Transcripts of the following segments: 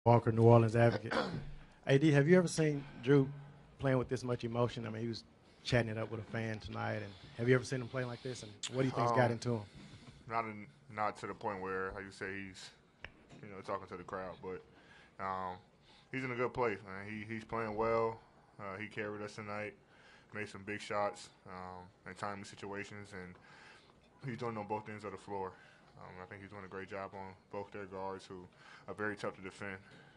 Walker, New Orleans Advocate. AD, have you ever seen Drew playing with this much emotion? I mean, he was chatting it up with a fan tonight, and have you ever seen him play like this? And what do you think's got into him? Not to the point where, like you say, he's talking to the crowd, but he's in a good place, man. He's playing well. He carried us tonight, made some big shots in timely situations, and he's doing it on both ends of the floor. I think he's doing a great job on both their guards, who are very tough to defend,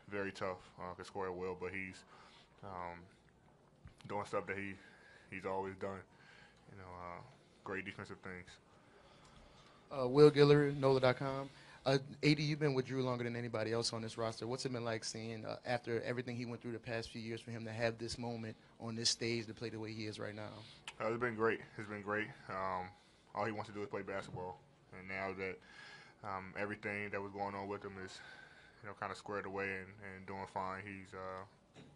very tough, can score at will, but he's doing stuff that he's always done. Great defensive things. Will Guillory, NOLA.com. AD, you've been with Drew longer than anybody else on this roster. What's it been like seeing, after everything he went through the past few years, for him to have this moment on this stage to play the way he is right now? It's been great. It's been great. All he wants to do is play basketball. And now that everything that was going on with him is, kind of squared away and doing fine,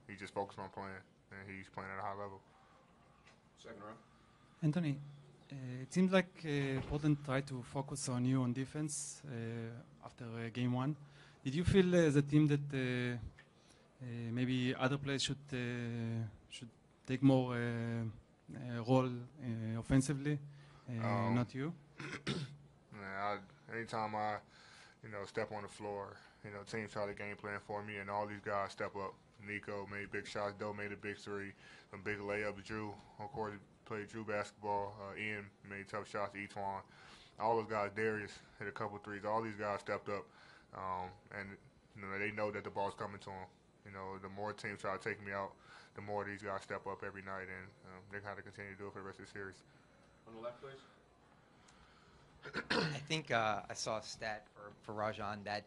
he's just focused on playing, and he's playing at a high level. Second round. Anthony, it seems like Portland tried to focus on you on defense after game one. Did you feel as a team that maybe other players should take more role offensively, not you? Anytime I, step on the floor, teams try to game plan for me, and all these guys step up. Nico made big shots. Doe made a big three, some big layups. Drew, of course, played Drew basketball. Ian made tough shots. Etwan, all those guys. Darius hit a couple threes. All these guys stepped up, and they know that the ball's coming to them. The more teams try to take me out, the more these guys step up every night, and they kind of continue to do it for the rest of the series. On the left, please. I think I saw a stat for Rajon that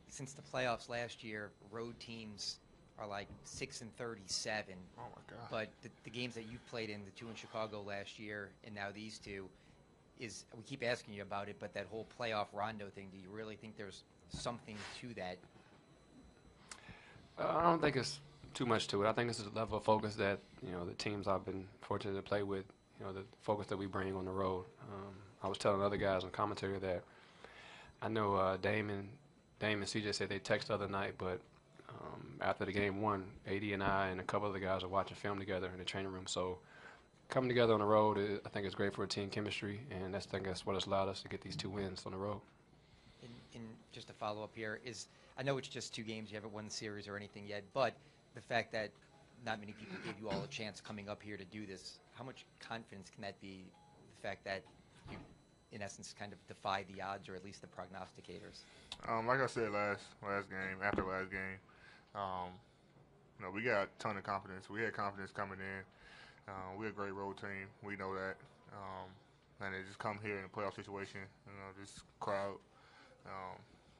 since the playoffs last year, road teams are like 6-37. Oh my God! But the games that you've played in, the two in Chicago last year, and now these two, we keep asking you about it. But that whole playoff Rondo thing, do you really think there's something to that? I don't think it's too much to it. I think this is a level of focus that the teams I've been fortunate to play with. The focus that we bring on the road. I was telling other guys on commentary that I know Dame and CJ said they texted the other night, but after the game one, AD and I and a couple other guys are watching film together in the training room. So coming together on the road, I think it's great for team chemistry, and I think that's what has allowed us to get these 2 wins on the road. And just to follow up here, I know it's just 2 games, you haven't won the series or anything yet, but the fact that not many people gave you all a chance coming up here to do this, how much confidence can that be, the fact that you, in essence, kind of defy the odds, or at least the prognosticators? Like I said after last game, we got a ton of confidence. We had confidence coming in. We're a great road team. We know that. And it just come here in a playoff situation, this crowd,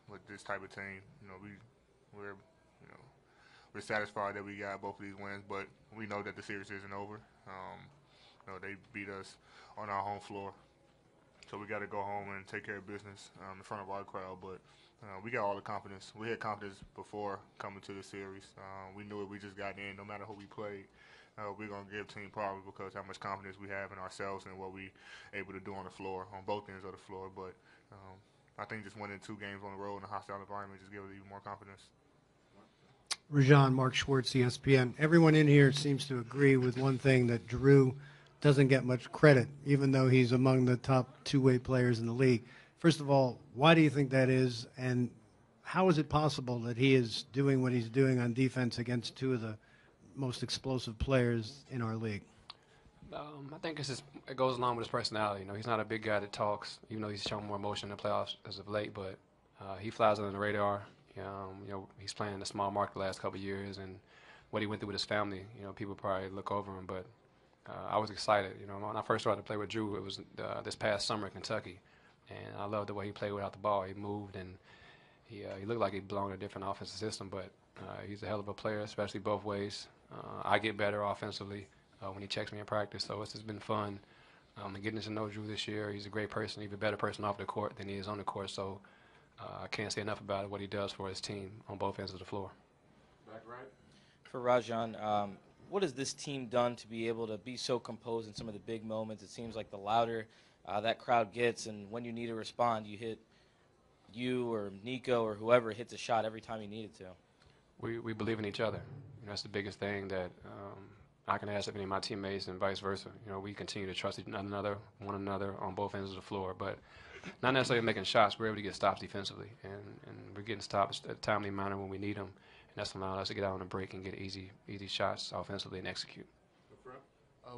with this type of team, we're satisfied that we got both of these wins, but we know that the series isn't over. They beat us on our home floor, so we got to go home and take care of business in front of our crowd. But we got all the confidence. We had confidence before coming to the series. We knew it. We just got in. No matter who we played, we're going to give team problems because how much confidence we have in ourselves and what we able to do on the floor, on both ends of the floor. But I think just winning 2 games on the road in a hostile environment just gives it even more confidence. Rajon, Mark Schwartz, ESPN. Everyone in here seems to agree with one thing, that Drew doesn't get much credit, even though he's among the top two-way players in the league. First of all, why do you think that is, and how is it possible that he is doing what he's doing on defense against 2 of the most explosive players in our league? I think it goes along with his personality. He's not a big guy that talks, even though he's shown more emotion in the playoffs as of late, but he flies under the radar. He's playing in a small market the last couple of years, and what he went through with his family, people probably look over him, but I was excited. When I first started to play with Drew, it was this past summer in Kentucky, and I loved the way he played without the ball. He moved, and he looked like he belonged in a different offensive system, but he's a hell of a player, especially both ways. I get better offensively when he checks me in practice, so it's just been fun. Getting to know Drew this year, he's a great person, even a better person off the court than he is on the court, so I can't say enough about what he does for his team on both ends of the floor. Back right. For Rajon, what has this team done to be able to be so composed in some of the big moments? It seems like the louder that crowd gets, and when you need to respond, you or Nico or whoever hits a shot every time you need it to. we believe in each other. That's the biggest thing that I can ask of any of my teammates and vice versa. We continue to trust one another on both ends of the floor, but not necessarily making shots. We're able to get stops defensively, and we're getting stops at a timely manner when we need them, and that's allowed us to get out on the break and get easy shots offensively and execute.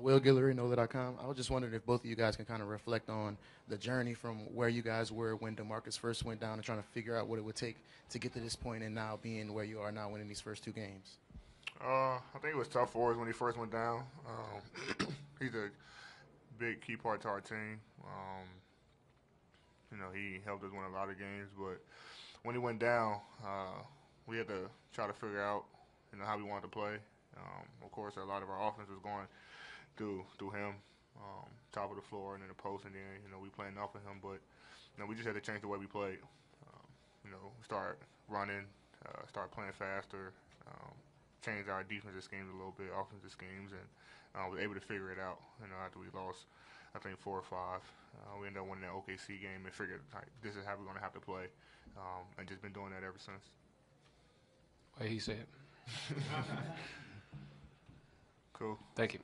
Will Guillory, NOLA.com. I was just wondering if both of you guys can kind of reflect on the journey from where you guys were when DeMarcus first went down and trying to figure out what it would take to get to this point and now being where you are now winning these first 2 games. I think it was tough for us when he first went down. He's a big key part to our team. He helped us win a lot of games, but when he went down, we had to try to figure out, how we wanted to play. Of course, a lot of our offense was going through him, top of the floor and in the post, and then we playing off of him. But we just had to change the way we played. Start running, start playing faster, change our defensive schemes a little bit, offensive schemes, and was able to figure it out. After we lost, I think 4 or 5, we ended up winning that OKC game and figured this is how we're going to have to play, and just been doing that ever since. What he said. Cool. Thank you.